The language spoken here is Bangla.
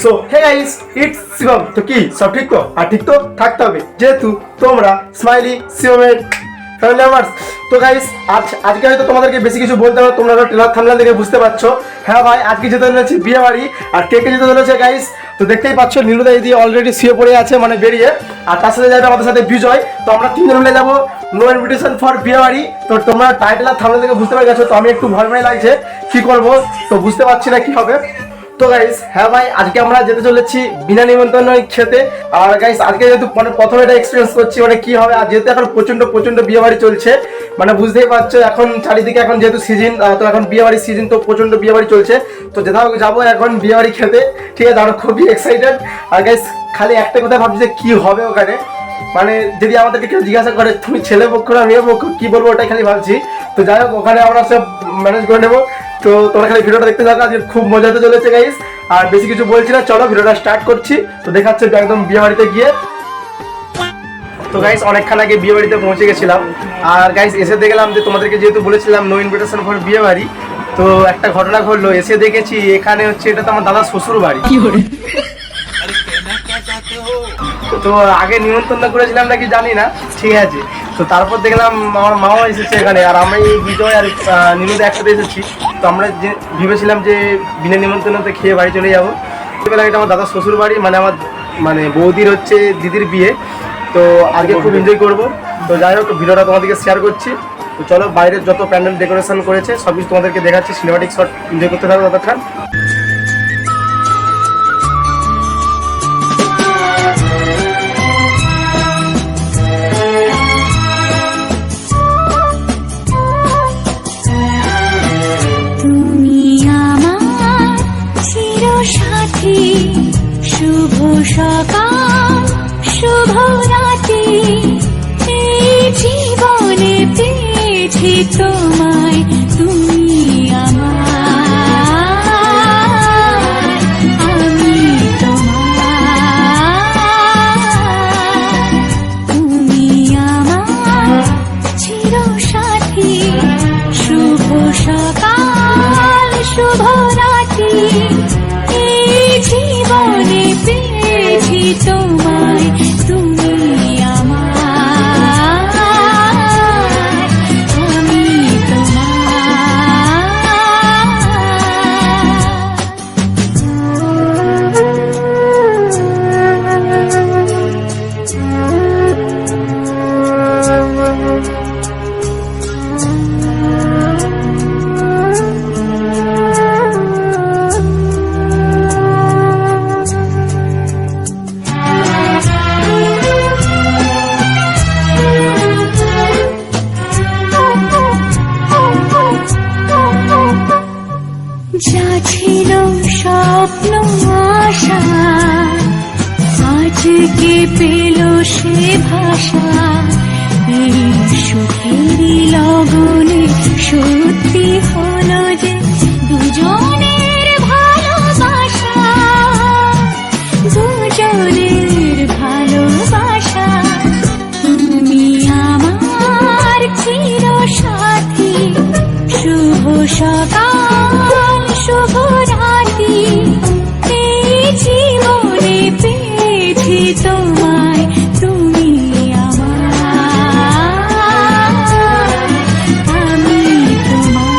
So hey guys, it's Shivam. তো কি সব ঠিক তো? আর ঠিক তো থাকতে হবে, যেহেতু তোমরা স্মাইলি শিবমের ফ্যামিলি মেম্বার্স। তো গাইস আজকে হয়তো তোমাদেরকে বেশি কিছু বলতে হবে, তোমরা ট্রেলার থাম্বনেল দেখে বুঝতে পারছো। হ্যাঁ ভাই, আজকে যেতে চলেছি বিয়ে বাড়ি। আর কে কে যেতে চলেছে গাইস, তো দেখতেই পাচ্ছ নীলুদা দিদি অলরেডি শুয়ে পড়ে আছে, মানে বেরিয়ে। আর তার সাথে যাবে আমাদের সাথে বিজয়। তো আমরা তিনজন মিলে যাবো নো ইনভিটেশন ফর বিয়ে বাড়ি। তো তোমরা টাইটেল আর থাম্বনেল দেখে বুঝতে পেরে গেছো। তো আমি একটু ভয় ভয় লাগছে, কি করবো তো বুঝতে পারছি না কি হবে। তো গাইস হ্যাঁ ভাই, আজকে আমরা যেতে চলেছি বিনা নিমন্ত্রণ খেতে। আর গাইস আজকে যেহেতু মানে প্রথমে এটা এক্সপিরিয়েন্স করছি, মানে কি হবে। আর যেহেতু এখন প্রচন্ড বিয়ে বাড়ি চলছে, মানে বুঝতেই পারছো এখন চারিদিকে এখন যেহেতু সিজন, তো এখন বিয়ে বাড়ির সিজন, তো প্রচন্ড বিয়ে বাড়ি চলছে। তো যেটাও যাবো এখন বিয়ে বাড়ি খেতে, ঠিক আছে। আমরা খুবই এক্সাইটেড। আর গাইস খালি একটা কথা ভাবছি যে কি হবে ওখানে, মানে যদি আমাদেরকে কেউ জিজ্ঞাসা করে তুমি ছেলে পক্ষ না মেয়ে পক্ষ, কি বলবো ওটাই খালি ভাবছি। তো যাই হোক, ওখানে আমরা সব ম্যানেজ করে নেবো। তো তোমরা খালি ভিডিওটা দেখতে থাকো, আজকে খুব মজা হতে চলেছে গাইস। আর বেশি কিছু বলছি না, চলো ভিডিওটা স্টার্ট করছি। তো দেখাচ্ছে একদম বিয়ে বাড়িতে গিয়ে। তো গাইস অনেকক্ষণ আগে বিয়ে বাড়িতে পৌঁছে গেছিলাম। আর গাইস এসে দেখলাম যে তোমাদেরকে যেহেতু বলেছিলাম নো ইনভিটেশন ফর বিয়ে বাড়ি, তো একটা ঘটনা ঘটলো। এসে দেখেছি এখানে হচ্ছে এটা তো আমার দাদার শ্বশুর বাড়ি। তো আগে নিমন্ত্রণ করেছিলাম নাকি জানি না, ঠিক আছে। তো তারপর দেখলাম আমার মাও এসেছে এখানে, আর আমি বিজয় আর নীলুদা একসাথে এসেছি। তো আমরা যে ভেবেছিলাম যে বিনা নিমন্ত্রণতে খেয়ে বাড়ি চলে যাবো। এটা আমার দাদার শ্বশুর বাড়ি, মানে আমার মানে বৌদির হচ্ছে দিদির বিয়ে। তো আজকে খুব এনজয় করবো। তো যাই হোক, ভিডিওটা তোমাদেরকে শেয়ার করছি। তো চলো, বাইরের যত প্যান্ডেল ডেকোরেশন করেছে সব কিছু তোমাদেরকে দেখাচ্ছি। সিনেমাটিক শট এনজয় করতে থাকো ততক্ষণ। শুভ সকাল শুভ রাতি, এই জীবনে পেয়েছি তোমায়, তুমি আমার, আমি তোমার, তুমি আমার চির সাথী। শুভ সকাল শুভ রাতি, জীবনে পেয়েছি তোমায়, তুমি আমার, আমি যা ছিল স্বপ্ন আশা, আজকে পেল সে ভাষা। এই সুখেরই লগনে সত্যি হলো যে দুজনের ভালোবাসা, দুজনের ভালোবাসা। তুমি আমার চির সাথী। শুভ সকাল শুভ রাতি, এই জীবনে পেয়েছি তোমায়, তুমি আমার, আমি তোমার।